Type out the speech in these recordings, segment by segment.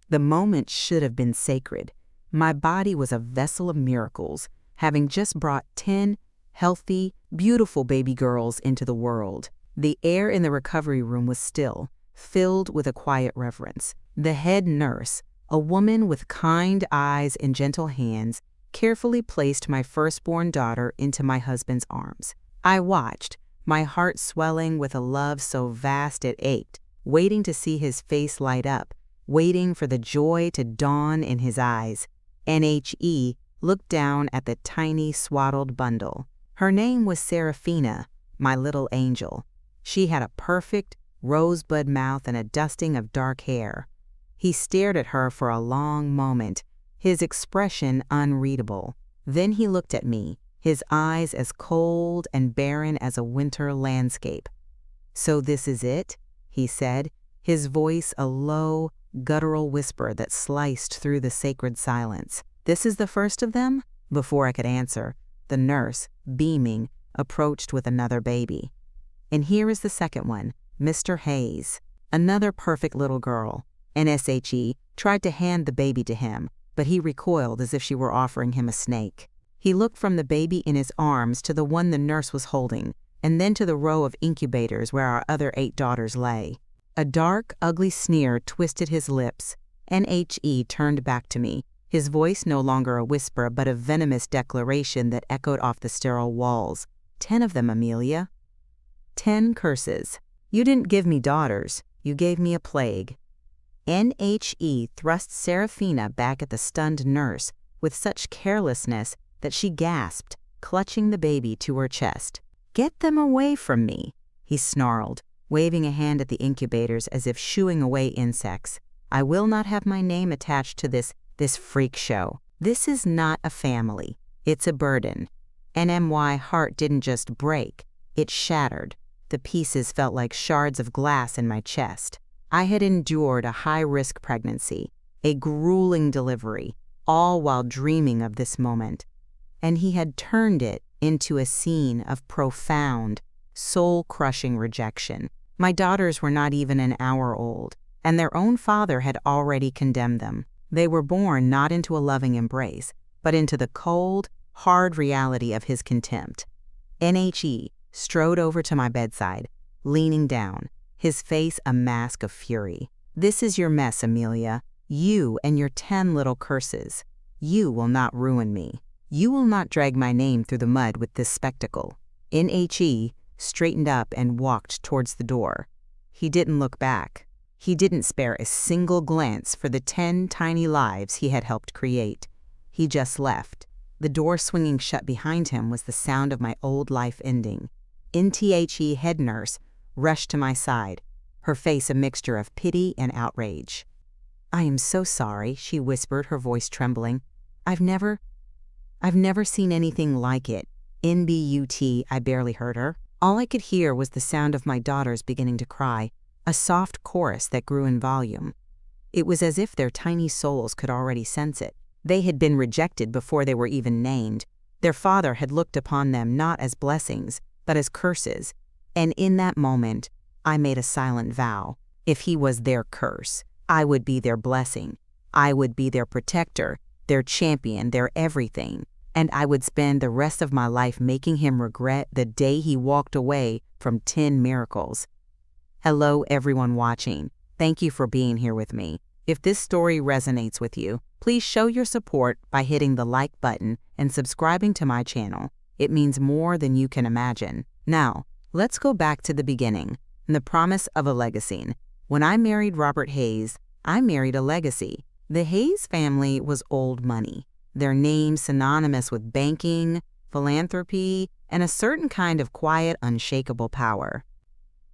The moment should have been sacred. My body was a vessel of miracles, having just brought 10 healthy, beautiful baby girls into the world. The air in the recovery room was still, filled with a quiet reverence. The head nurse, a woman with kind eyes and gentle hands, carefully placed my firstborn daughter into my husband's arms. I watched, my heart swelling with a love so vast it ached, waiting to see his face light up, waiting for the joy to dawn in his eyes. NHE looked down at the tiny swaddled bundle. Her name was Serafina, my little angel. She had a perfect rosebud mouth and a dusting of dark hair. He stared at her for a long moment, his expression unreadable. Then he looked at me, his eyes as cold and barren as a winter landscape. "So this is it?" he said, his voice a low, guttural whisper that sliced through the sacred silence. "This is the first of them?" Before I could answer, the nurse, beaming, approached with another baby. "And here is the second one, Mr. Hayes." Another perfect little girl. NSHE tried to hand the baby to him, but he recoiled as if she were offering him a snake. He looked from the baby in his arms to the one the nurse was holding, and then to the row of incubators where our other 8 daughters lay. A dark, ugly sneer twisted his lips. NHE turned back to me, his voice no longer a whisper but a venomous declaration that echoed off the sterile walls. 10 of them, Amelia. 10 curses. You didn't give me daughters, you gave me a plague. NHE thrust Serafina back at the stunned nurse with such carelessness that she gasped, clutching the baby to her chest. "Get them away from me," he snarled, waving a hand at the incubators as if shooing away insects. "I will not have my name attached to this freak show. This is not a family. It's a burden." NMY heart didn't just break, it shattered. The pieces felt like shards of glass in my chest. I had endured a high-risk pregnancy, a grueling delivery, all while dreaming of this moment. And he had turned it into a scene of profound, soul-crushing rejection. My daughters were not even an hour old, and their own father had already condemned them. They were born not into a loving embrace, but into the cold, hard reality of his contempt. NHE strode over to my bedside, leaning down, his face a mask of fury. "This is your mess, Amelia. You and your 10 little curses. You will not ruin me. You will not drag my name through the mud with this spectacle." NHE straightened up and walked towards the door. He didn't look back. He didn't spare a single glance for the 10 tiny lives he had helped create. He just left. The door swinging shut behind him was the sound of my old life ending. NTHE head nurse rushed to my side, her face a mixture of pity and outrage. "I am so sorry," she whispered, her voice trembling. I've never seen anything like it." NBUT, I barely heard her. All I could hear was the sound of my daughters beginning to cry, a soft chorus that grew in volume. It was as if their tiny souls could already sense it. They had been rejected before they were even named. Their father had looked upon them not as blessings, but as curses. And in that moment, I made a silent vow. If he was their curse, I would be their blessing. I would be their protector, their champion, their everything. And I would spend the rest of my life making him regret the day he walked away from 10 miracles. Hello, everyone watching. Thank you for being here with me. If this story resonates with you, please show your support by hitting the like button and subscribing to my channel. It means more than you can imagine. Now, let's go back to the beginning, the promise of a legacy. When I married Robert Hayes, I married a legacy. The Hayes family was old money, their name synonymous with banking, philanthropy, and a certain kind of quiet, unshakable power.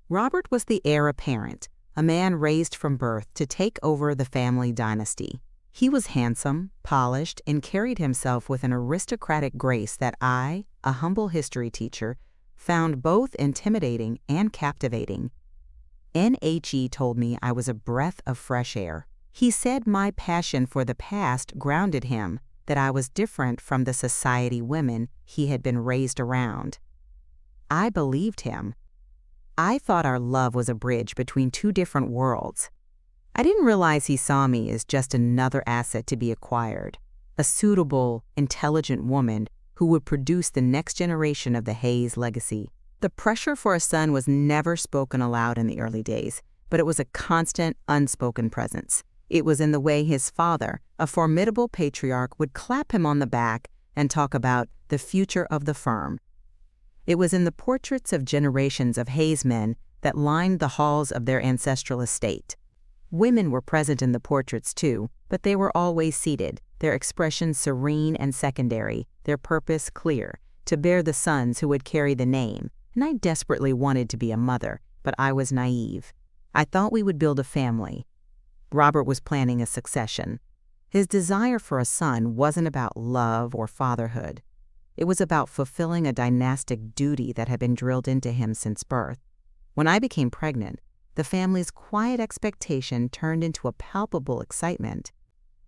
Robert was the heir apparent, a man raised from birth to take over the family dynasty. He was handsome, polished, and carried himself with an aristocratic grace that I, a humble history teacher, found both intimidating and captivating. NHE told me I was a breath of fresh air. He said my passion for the past grounded him, that I was different from the society women he had been raised around. I believed him. I thought our love was a bridge between 2 different worlds. I didn't realize he saw me as just another asset to be acquired, a suitable, intelligent woman who would produce the next generation of the Hayes legacy. The pressure for a son was never spoken aloud in the early days, but it was a constant, unspoken presence. It was in the way his father, a formidable patriarch, would clap him on the back and talk about the future of the firm. It was in the portraits of generations of Hayes men that lined the halls of their ancestral estate. Women were present in the portraits too, but they were always seated, their expression serene and secondary, their purpose clear, to bear the sons who would carry the name. And I desperately wanted to be a mother, but I was naive. I thought we would build a family. Robert was planning a succession. His desire for a son wasn't about love or fatherhood. It was about fulfilling a dynastic duty that had been drilled into him since birth. When I became pregnant, the family's quiet expectation turned into a palpable excitement.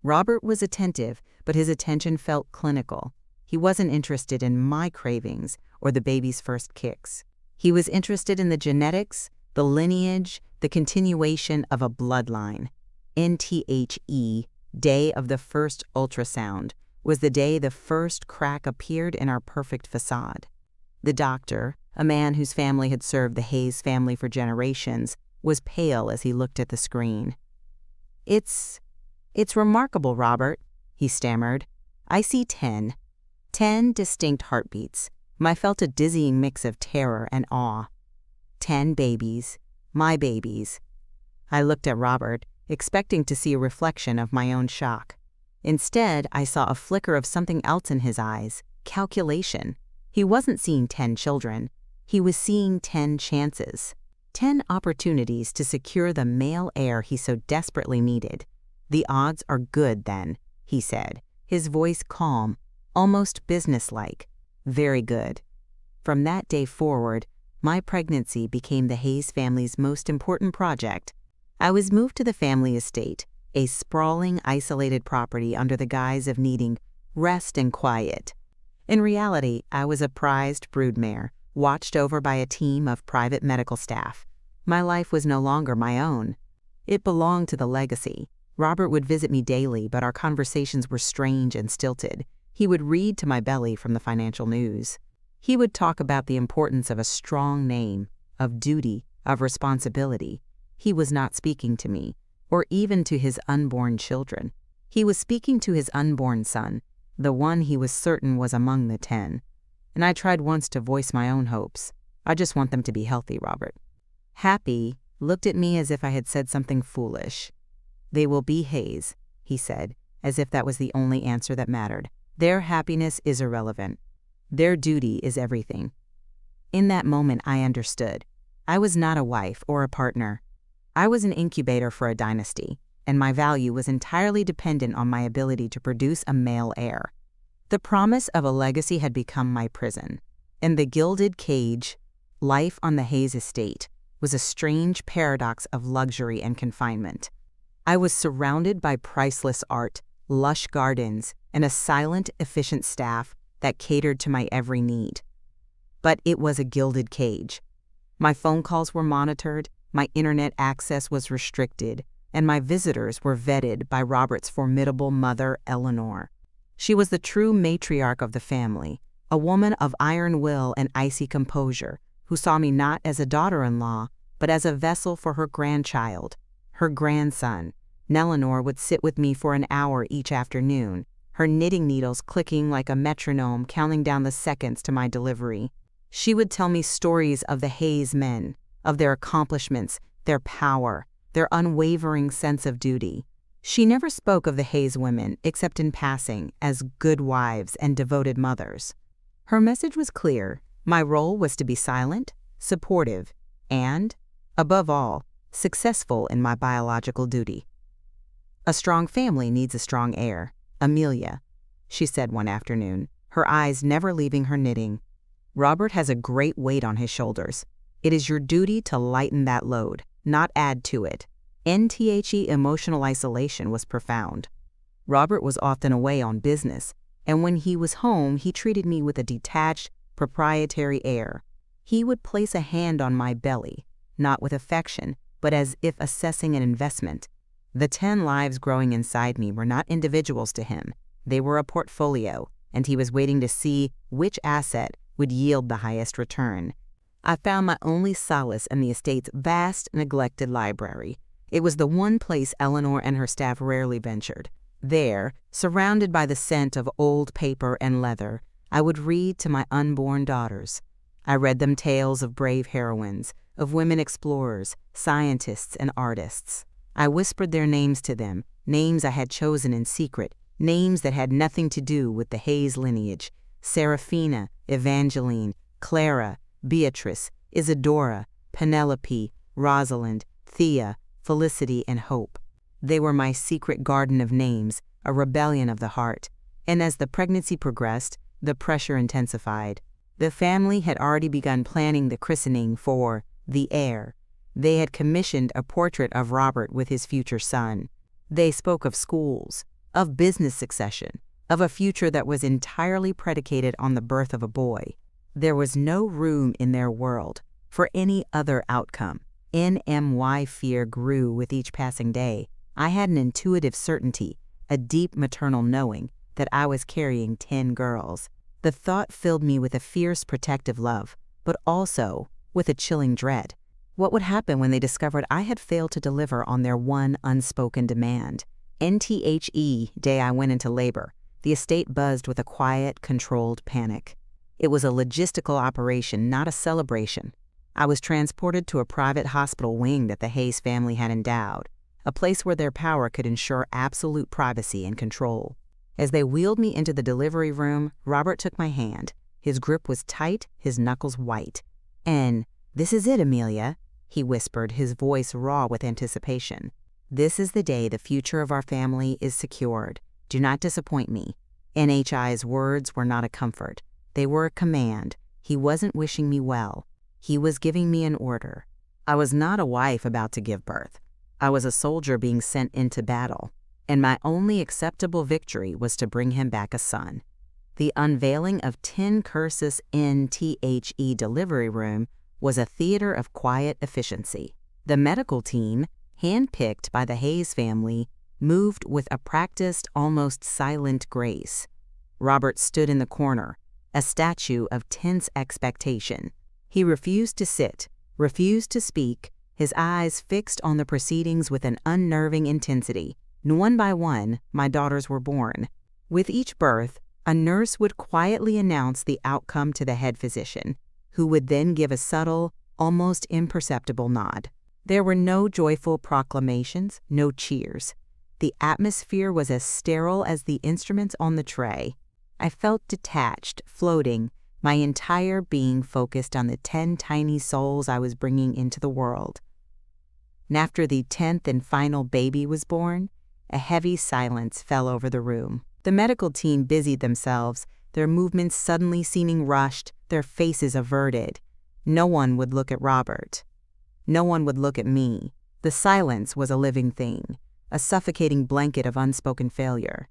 Robert was attentive, but his attention felt clinical. He wasn't interested in my cravings or the baby's first kicks. He was interested in the genetics, the lineage, the continuation of a bloodline. NTHE, day of the first ultrasound, was the day the first crack appeared in our perfect facade. The doctor, a man whose family had served the Hayes family for generations, was pale as he looked at the screen. It's remarkable, Robert," he stammered. "I see 10 distinct heartbeats." I felt a dizzying mix of terror and awe. 10 babies, my babies. I looked at Robert, expecting to see a reflection of my own shock. Instead, I saw a flicker of something else in his eyes, calculation. He wasn't seeing 10 children. He was seeing 10 chances. 10 opportunities to secure the male heir he so desperately needed. "The odds are good, then," he said, his voice calm, almost businesslike. "Very good." From that day forward, my pregnancy became the Hayes family's most important project. I was moved to the family estate, a sprawling, isolated property under the guise of needing rest and quiet. In reality, I was a prized broodmare, watched over by a team of private medical staff. My life was no longer my own. It belonged to the legacy. Robert would visit me daily, but our conversations were strange and stilted. He would read to my belly from the financial news. He would talk about the importance of a strong name, of duty, of responsibility. He was not speaking to me, or even to his unborn children. He was speaking to his unborn son, the one he was certain was among the 10. And I tried once to voice my own hopes. "I just want them to be healthy, Robert." Happy looked at me as if I had said something foolish. "They will be Hayes," he said, as if that was the only answer that mattered. "Their happiness is irrelevant. Their duty is everything." In that moment, I understood. I was not a wife or a partner. I was an incubator for a dynasty, and my value was entirely dependent on my ability to produce a male heir. The promise of a legacy had become my prison. In the gilded cage, life on the Hayes estate was a strange paradox of luxury and confinement. I was surrounded by priceless art, lush gardens, and a silent, efficient staff that catered to my every need. But it was a gilded cage. My phone calls were monitored, my internet access was restricted, and my visitors were vetted by Robert's formidable mother, Eleanor. She was the true matriarch of the family, a woman of iron will and icy composure, who saw me not as a daughter-in-law, but as a vessel for her grandchild, her grandson. Eleanor would sit with me for an hour each afternoon, her knitting needles clicking like a metronome counting down the seconds to my delivery. She would tell me stories of the Hayes men, of their accomplishments, their power, their unwavering sense of duty. She never spoke of the Hayes women, except in passing, as good wives and devoted mothers. Her message was clear. My role was to be silent, supportive, and, above all, successful in my biological duty. "A strong family needs a strong heir, Amelia," she said one afternoon, her eyes never leaving her knitting. "Robert has a great weight on his shoulders. It is your duty to lighten that load, not add to it." NTHE emotional isolation was profound. Robert was often away on business, and when he was home, he treated me with a detached, proprietary air. He would place a hand on my belly, not with affection, but as if assessing an investment. The 10 lives growing inside me were not individuals to him. They were a portfolio, and he was waiting to see which asset would yield the highest return. I found my only solace in the estate's vast, neglected library. It was the one place Eleanor and her staff rarely ventured. There, surrounded by the scent of old paper and leather, I would read to my unborn daughters. I read them tales of brave heroines, of women explorers, scientists, and artists. I whispered their names to them, names I had chosen in secret, names that had nothing to do with the Hayes lineage: Seraphina, Evangeline, Clara, Beatrice, Isadora, Penelope, Rosalind, Thea, Felicity, and Hope. They were my secret garden of names, a rebellion of the heart. And as the pregnancy progressed, the pressure intensified. The family had already begun planning the christening for the heir. They had commissioned a portrait of Robert with his future son. They spoke of schools, of business succession, of a future that was entirely predicated on the birth of a boy. There was no room in their world for any other outcome. NMY fear grew with each passing day. I had an intuitive certainty, a deep maternal knowing, that I was carrying 10 girls. The thought filled me with a fierce protective love, but also with a chilling dread. What would happen when they discovered I had failed to deliver on their one unspoken demand? NTHE day I went into labor, the estate buzzed with a quiet, controlled panic. It was a logistical operation, not a celebration. I was transported to a private hospital wing that the Hayes family had endowed, a place where their power could ensure absolute privacy and control. As they wheeled me into the delivery room, Robert took my hand. His grip was tight, his knuckles white. "And this is it, Amelia," he whispered, his voice raw with anticipation. "This is the day the future of our family is secured. Do not disappoint me." NHI's words were not a comfort. They were a command. He wasn't wishing me well. He was giving me an order. I was not a wife about to give birth. I was a soldier being sent into battle, and my only acceptable victory was to bring him back a son. The unveiling of 10 Cursus NTHE delivery room was a theater of quiet efficiency. The medical team, handpicked by the Hayes family, moved with a practiced, almost silent grace. Robert stood in the corner, a statue of tense expectation. He refused to sit, refused to speak, his eyes fixed on the proceedings with an unnerving intensity. One by one, my daughters were born. With each birth, a nurse would quietly announce the outcome to the head physician, who would then give a subtle, almost imperceptible nod. There were no joyful proclamations, no cheers. The atmosphere was as sterile as the instruments on the tray. I felt detached, floating, my entire being focused on the 10 tiny souls I was bringing into the world. And after the 10th and final baby was born, a heavy silence fell over the room. The medical team busied themselves, their movements suddenly seeming rushed, their faces averted. No one would look at Robert. No one would look at me. The silence was a living thing, a suffocating blanket of unspoken failure.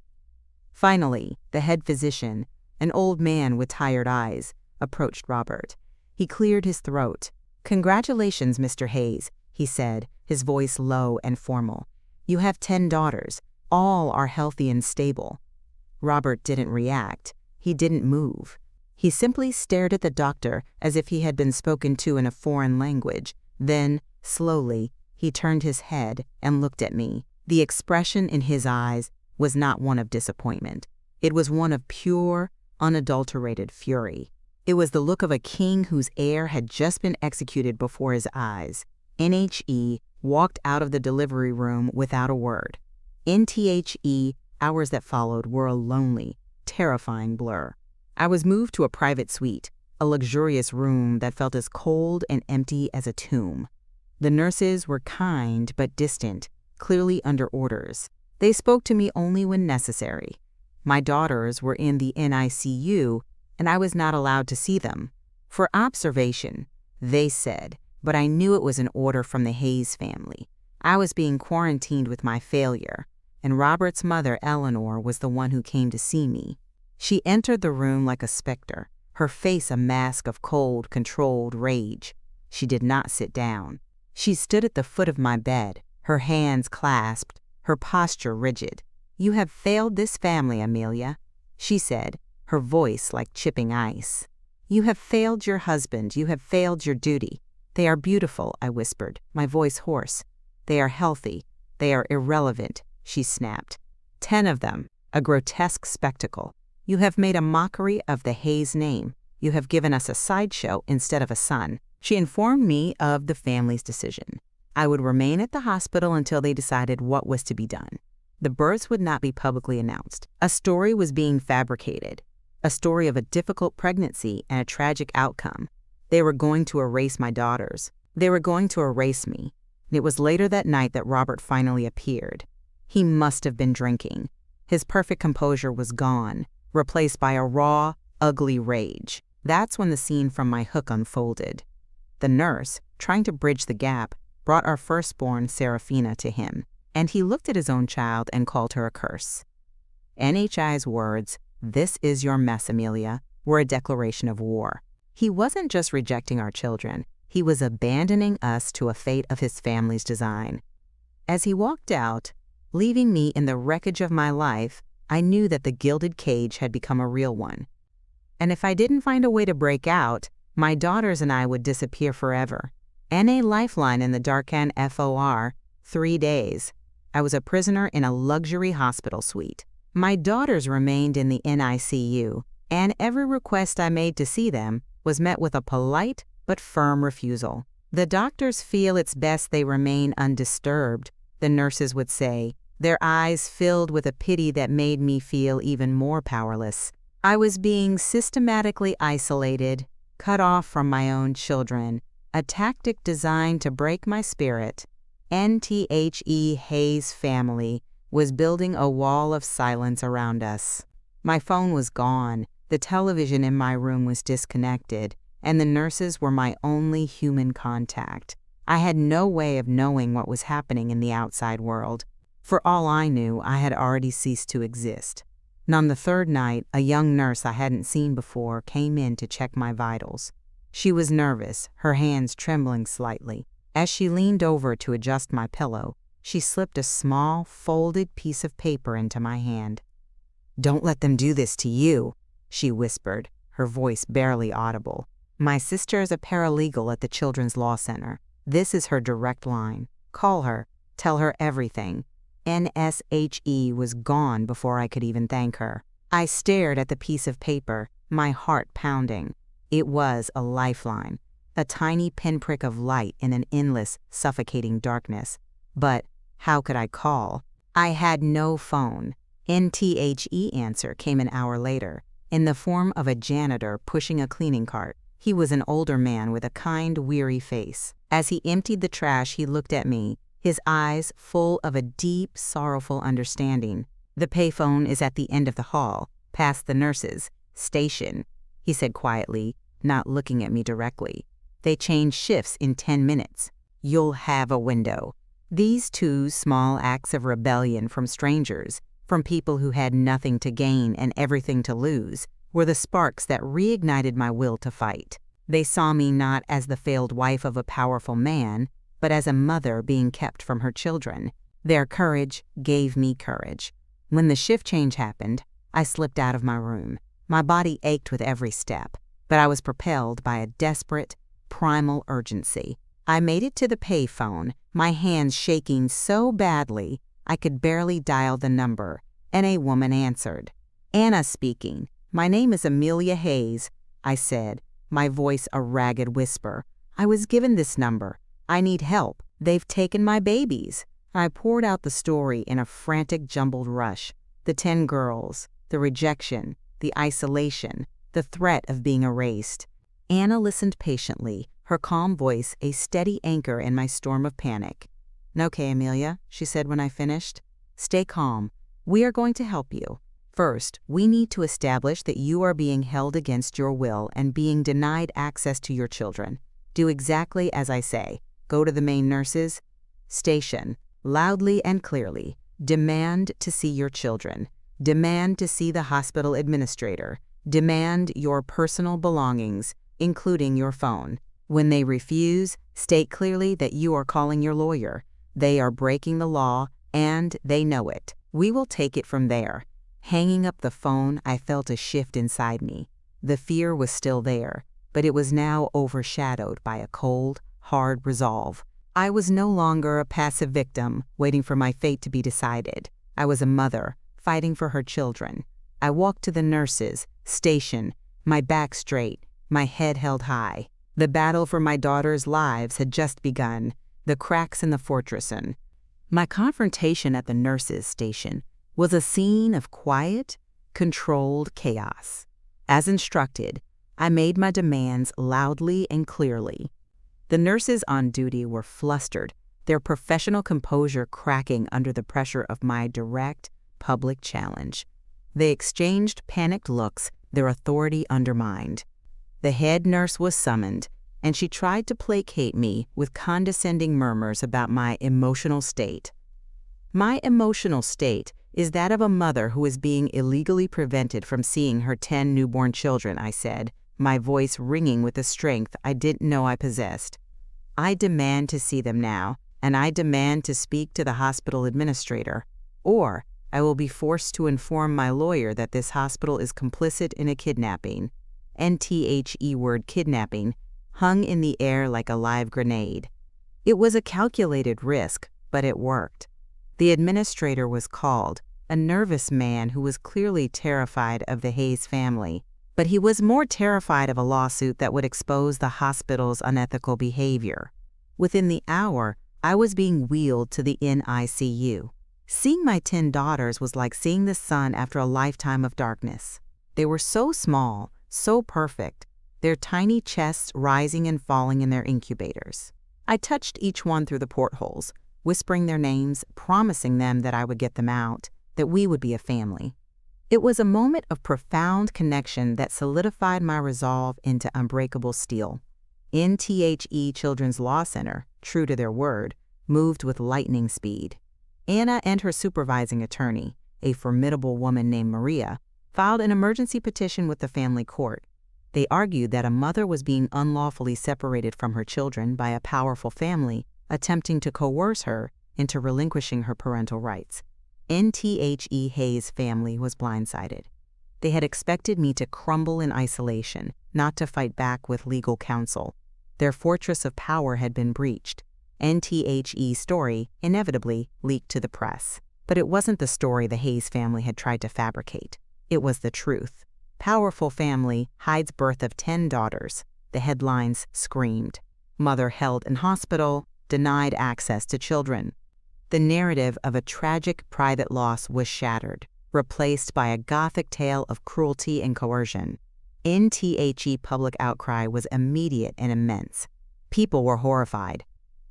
Finally, the head physician, an old man with tired eyes, approached Robert. He cleared his throat. "Congratulations, Mr. Hayes," he said, his voice low and formal. "You have 10 daughters. All are healthy and stable." Robert didn't react. He didn't move. He simply stared at the doctor as if he had been spoken to in a foreign language. Then, slowly, he turned his head and looked at me. The expression in his eyes was not one of disappointment. It was one of pure, unadulterated fury. It was the look of a king whose heir had just been executed before his eyes. NHE walked out of the delivery room without a word. NTHE, hours that followed, were a lonely, terrifying blur. I was moved to a private suite, a luxurious room that felt as cold and empty as a tomb. The nurses were kind but distant, clearly under orders. They spoke to me only when necessary. My daughters were in the NICU, and I was not allowed to see them. For observation, they said, but I knew it was an order from the Hayes family. I was being quarantined with my failure, and Robert's mother, Eleanor, was the one who came to see me. She entered the room like a specter, her face a mask of cold, controlled rage. She did not sit down. She stood at the foot of my bed, her hands clasped, her posture rigid. "You have failed this family, Amelia," she said, her voice like chipping ice. "You have failed your husband. You have failed your duty." "They are beautiful," I whispered, my voice hoarse. "They are healthy. They are irrelevant," she snapped. 10 of them, a grotesque spectacle. "You have made a mockery of the Hayes name. You have given us a sideshow instead of a son." She informed me of the family's decision. I would remain at the hospital until they decided what was to be done. The births would not be publicly announced. A story was being fabricated, a story of a difficult pregnancy and a tragic outcome. They were going to erase my daughters. They were going to erase me. It was later that night that Robert finally appeared. He must have been drinking. His perfect composure was gone, replaced by a raw, ugly rage. That's when the scene from my hook unfolded. The nurse, trying to bridge the gap, brought our firstborn, Serafina, to him, and he looked at his own child and called her a curse. NHI's words, "This is your mess, Amelia," were a declaration of war. He wasn't just rejecting our children, he was abandoning us to a fate of his family's design. As he walked out, leaving me in the wreckage of my life, I knew that the gilded cage had become a real one. And if I didn't find a way to break out, my daughters and I would disappear forever. NA lifeline in the Darkhan FOR, 3 days. I was a prisoner in a luxury hospital suite. My daughters remained in the NICU, and every request I made to see them was met with a polite but firm refusal. "The doctors feel it's best they remain undisturbed," the nurses would say, their eyes filled with a pity that made me feel even more powerless. I was being systematically isolated, cut off from my own children, a tactic designed to break my spirit. NTHE Hayes family was building a wall of silence around us. My phone was gone, the television in my room was disconnected, and the nurses were my only human contact. I had no way of knowing what was happening in the outside world. For all I knew, I had already ceased to exist. And on the 3rd night, a young nurse I hadn't seen before came in to check my vitals. She was nervous, her hands trembling slightly. As she leaned over to adjust my pillow, she slipped a small, folded piece of paper into my hand. "Don't let them do this to you," she whispered, her voice barely audible. "My sister is a paralegal at the Children's Law Center. This is her direct line. Call her. Tell her everything." NSHE was gone before I could even thank her. I stared at the piece of paper, my heart pounding. It was a lifeline, a tiny pinprick of light in an endless, suffocating darkness. But how could I call? I had no phone. NTHE answer came an hour later, in the form of a janitor pushing a cleaning cart. He was an older man with a kind, weary face. As he emptied the trash, he looked at me, his eyes full of a deep, sorrowful understanding. "The payphone is at the end of the hall, past the nurses' station," he said quietly, not looking at me directly. "They change shifts in 10 minutes. You'll have a window." These 2 small acts of rebellion from strangers, from people who had nothing to gain and everything to lose, were the sparks that reignited my will to fight. They saw me not as the failed wife of a powerful man, but as a mother being kept from her children. Their courage gave me courage. When the shift change happened, I slipped out of my room. My body ached with every step, but I was propelled by a desperate, primal urgency. I made it to the payphone, my hands shaking so badly I could barely dial the number, and a woman answered. "Anna speaking. My name is Amelia Hayes," I said, my voice a ragged whisper. "I was given this number. I need help. They've taken my babies." I poured out the story in a frantic, jumbled rush. The 10 girls, the rejection, the isolation, the threat of being erased. Anna listened patiently, her calm voice a steady anchor in my storm of panic. "Okay, Amelia," she said when I finished. "Stay calm. We are going to help you. First, we need to establish that you are being held against your will and being denied access to your children. Do exactly as I say. Go to the main nurses' station, loudly and clearly. Demand to see your children. Demand to see the hospital administrator. Demand your personal belongings, including your phone. When they refuse, state clearly that you are calling your lawyer. They are breaking the law, And they know it. We will take it from there. Hanging up the phone, I felt a shift inside me. The fear was still there, but it was now overshadowed by a cold, hard resolve. I was no longer a passive victim, waiting for my fate to be decided. I was a mother, fighting for her children. I walked to the nurses' station, my back straight, my head held high. The battle for my daughters' lives had just begun, the cracks in the fortress. My confrontation at the nurses' station was a scene of quiet, controlled chaos. As instructed, I made my demands loudly and clearly. The nurses on duty were flustered, their professional composure cracking under the pressure of my direct, public challenge. They exchanged panicked looks, their authority undermined. The head nurse was summoned, and she tried to placate me with condescending murmurs about my emotional state. My emotional state is that of a mother who is being illegally prevented from seeing her 10 newborn children, I said, my voice ringing with a strength I didn't know I possessed. I demand to see them now, and I demand to speak to the hospital administrator, or I will be forced to inform my lawyer that this hospital is complicit in a kidnapping. NTHE word kidnapping hung in the air like a live grenade. It was a calculated risk, but it worked. The administrator was called, a nervous man who was clearly terrified of the Hayes family, but he was more terrified of a lawsuit that would expose the hospital's unethical behavior. Within the hour, I was being wheeled to the NICU. Seeing my 10 daughters was like seeing the sun after a lifetime of darkness. They were so small, so perfect, their tiny chests rising and falling in their incubators. I touched each one through the portholes, whispering their names, promising them that I would get them out, that we would be a family. It was a moment of profound connection that solidified my resolve into unbreakable steel. NTHE Children's Law Center, true to their word, moved with lightning speed. Anna and her supervising attorney, a formidable woman named Maria, filed an emergency petition with the family court. They argued that a mother was being unlawfully separated from her children by a powerful family attempting to coerce her into relinquishing her parental rights. NTHE Hayes' family was blindsided. They had expected me to crumble in isolation, not to fight back with legal counsel. Their fortress of power had been breached. NTHE's story inevitably leaked to the press. But it wasn't the story the Hayes family had tried to fabricate. It was the truth. Powerful family hides birth of 10 daughters. The headlines screamed. Mother held in hospital, denied access to children. The narrative of a tragic private loss was shattered, replaced by a gothic tale of cruelty and coercion. NTHE public outcry was immediate and immense. People were horrified.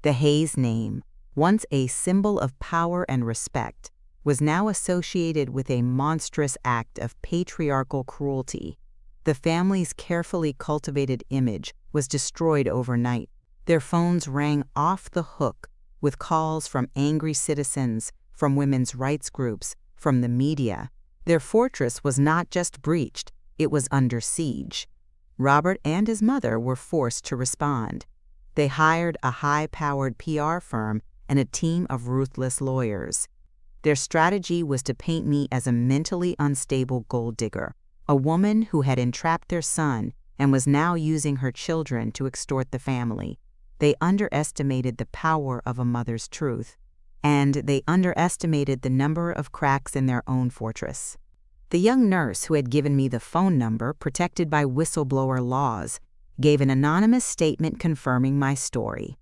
The Hayes name, once a symbol of power and respect, was now associated with a monstrous act of patriarchal cruelty. The family's carefully cultivated image was destroyed overnight. Their phones rang off the hook with calls from angry citizens, from women's rights groups, from the media. Their fortress was not just breached, it was under siege. Robert and his mother were forced to respond. They hired a high-powered PR firm and a team of ruthless lawyers. Their strategy was to paint me as a mentally unstable gold digger, a woman who had entrapped their son and was now using her children to extort the family. They underestimated the power of a mother's truth, and they underestimated the number of cracks in their own fortress. The young nurse who had given me the phone number protected by whistleblower laws gave an anonymous statement confirming my story.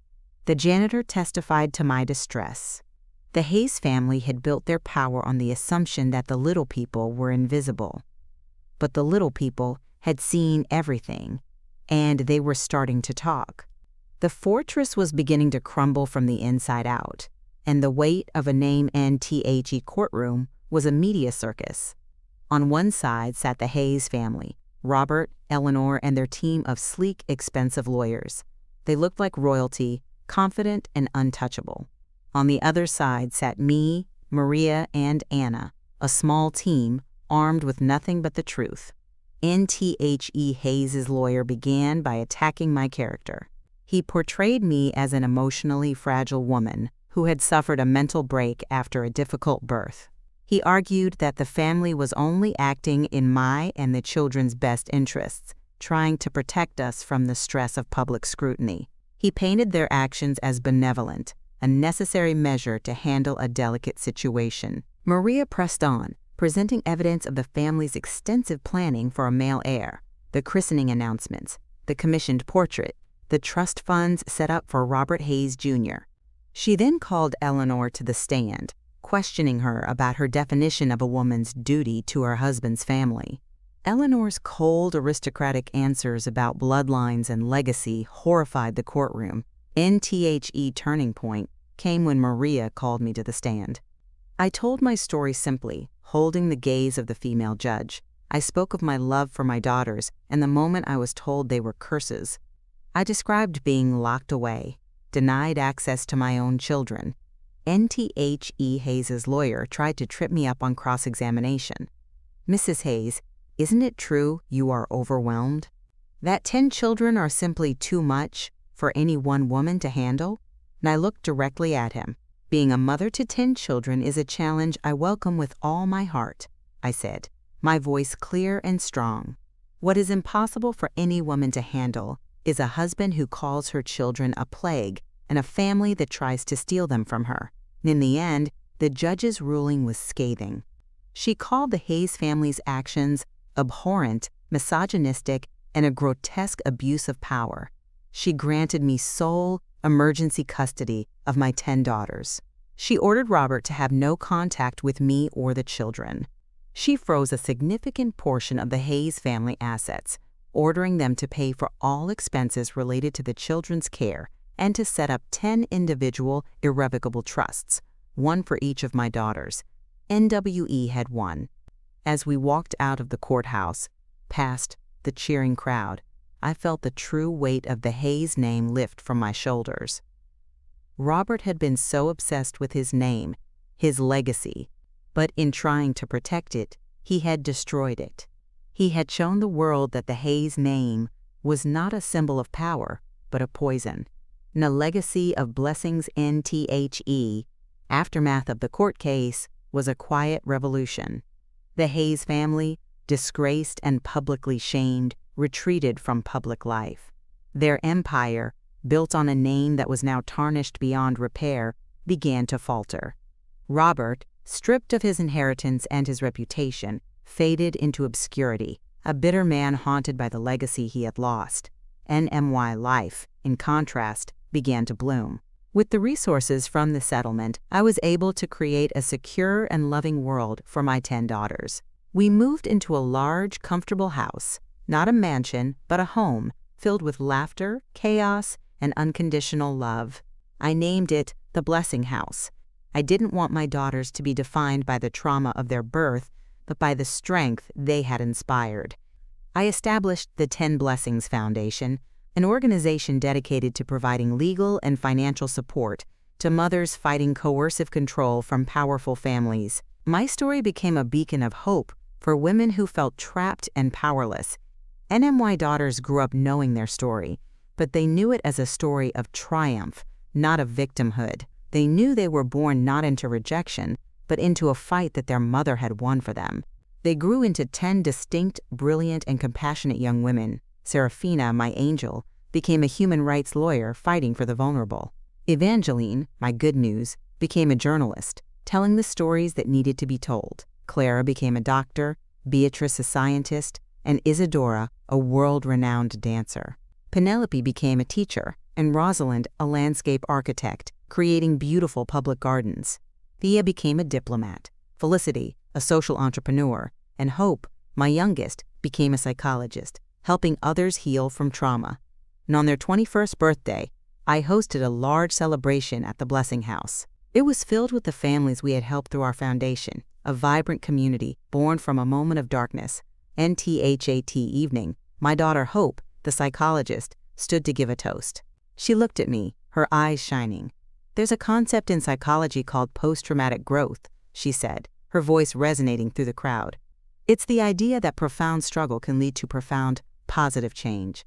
The janitor testified to my distress. The Hayes family had built their power on the assumption that the little people were invisible. But the little people had seen everything, and they were starting to talk. The fortress was beginning to crumble from the inside out, and the weight of a name NTHE courtroom was a media circus. On one side sat the Hayes family, Robert, Eleanor, and their team of sleek, expensive lawyers. They looked like royalty, confident and untouchable. On the other side sat me, Maria, and Anna, a small team armed with nothing but the truth. NTHE Hayes' lawyer began by attacking my character. He portrayed me as an emotionally fragile woman, who had suffered a mental break after a difficult birth. He argued that the family was only acting in my and the children's best interests, trying to protect us from the stress of public scrutiny. He painted their actions as benevolent, a necessary measure to handle a delicate situation. Maria pressed on, presenting evidence of the family's extensive planning for a male heir, the christening announcements, the commissioned portrait, the trust funds set up for Robert Hayes, Jr. She then called Eleanor to the stand, questioning her about her definition of a woman's duty to her husband's family. Eleanor's cold, aristocratic answers about bloodlines and legacy horrified the courtroom. NTHE turning point came when Maria called me to the stand. I told my story simply, holding the gaze of the female judge. I spoke of my love for my daughters and the moment I was told they were curses. I described being locked away, denied access to my own children. NTHE Hayes's lawyer tried to trip me up on cross-examination. Mrs. Hayes, isn't it true you are overwhelmed? That 10 children are simply too much for any one woman to handle? And I looked directly at him. Being a mother to 10 children is a challenge I welcome with all my heart, I said, my voice clear and strong. What is impossible for any woman to handle is a husband who calls her children a plague and a family that tries to steal them from her. In the end, the judge's ruling was scathing. She called the Hayes family's actions abhorrent, misogynistic, and a grotesque abuse of power. She granted me sole, emergency custody of my 10 daughters. She ordered Robert to have no contact with me or the children. She froze a significant portion of the Hayes family assets, ordering them to pay for all expenses related to the children's care and to set up 10 individual irrevocable trusts, one for each of my daughters. NWE had one. As we walked out of the courthouse, past the cheering crowd, I felt the true weight of the Hayes name lift from my shoulders. Robert had been so obsessed with his name, his legacy, but in trying to protect it, he had destroyed it. He had shown the world that the Hayes name was not a symbol of power, but a poison. In a legacy of blessings NTHE, aftermath of the court case was a quiet revolution. The Hayes family, disgraced and publicly shamed, retreated from public life. Their empire, built on a name that was now tarnished beyond repair, began to falter. Robert, stripped of his inheritance and his reputation, faded into obscurity, a bitter man haunted by the legacy he had lost. NMY life, in contrast, began to bloom. With the resources from the settlement, I was able to create a secure and loving world for my 10 daughters. We moved into a large, comfortable house, not a mansion, but a home, filled with laughter, chaos, and unconditional love. I named it the Blessing House. I didn't want my daughters to be defined by the trauma of their birth, but by the strength they had inspired. I established the 10 Blessings Foundation, an organization dedicated to providing legal and financial support to mothers fighting coercive control from powerful families. My story became a beacon of hope for women who felt trapped and powerless. NMY daughters grew up knowing their story, but they knew it as a story of triumph, not of victimhood. They knew they were born not into rejection, but into a fight that their mother had won for them. They grew into 10 distinct, brilliant, and compassionate young women. Serafina, my angel, became a human rights lawyer fighting for the vulnerable. Evangeline, my good news, became a journalist, telling the stories that needed to be told. Clara became a doctor, Beatrice a scientist, and Isadora a world-renowned dancer. Penelope became a teacher, and Rosalind a landscape architect, creating beautiful public gardens. Thea became a diplomat, Felicity a social entrepreneur, and Hope, my youngest, became a psychologist, helping others heal from trauma. And on their 21st birthday, I hosted a large celebration at the Blessing House. It was filled with the families we had helped through our foundation, a vibrant community born from a moment of darkness. NTHAT evening, my daughter Hope, the psychologist, stood to give a toast. She looked at me, her eyes shining. "There's a concept in psychology called post-traumatic growth," she said, her voice resonating through the crowd. "It's the idea that profound struggle can lead to profound, positive change."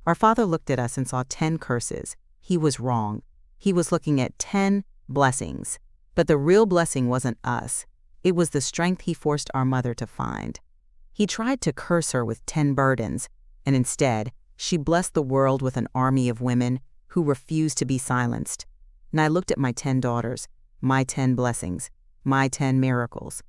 Our father looked at us and saw 10 curses. He was wrong. He was looking at 10 blessings. But the real blessing wasn't us. It was the strength he forced our mother to find. He tried to curse her with 10 burdens, and instead, she blessed the world with an army of women who refused to be silenced. And I looked at my 10 daughters, my 10 blessings, my 10 miracles.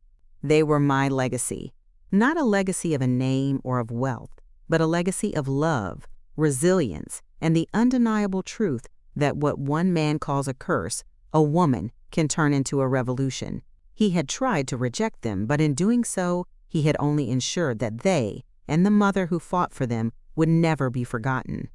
They were my legacy. Not a legacy of a name or of wealth, but a legacy of love, resilience, and the undeniable truth that what one man calls a curse, a woman can turn into a revolution. He had tried to reject them, but in doing so, he had only ensured that they, and the mother who fought for them, would never be forgotten.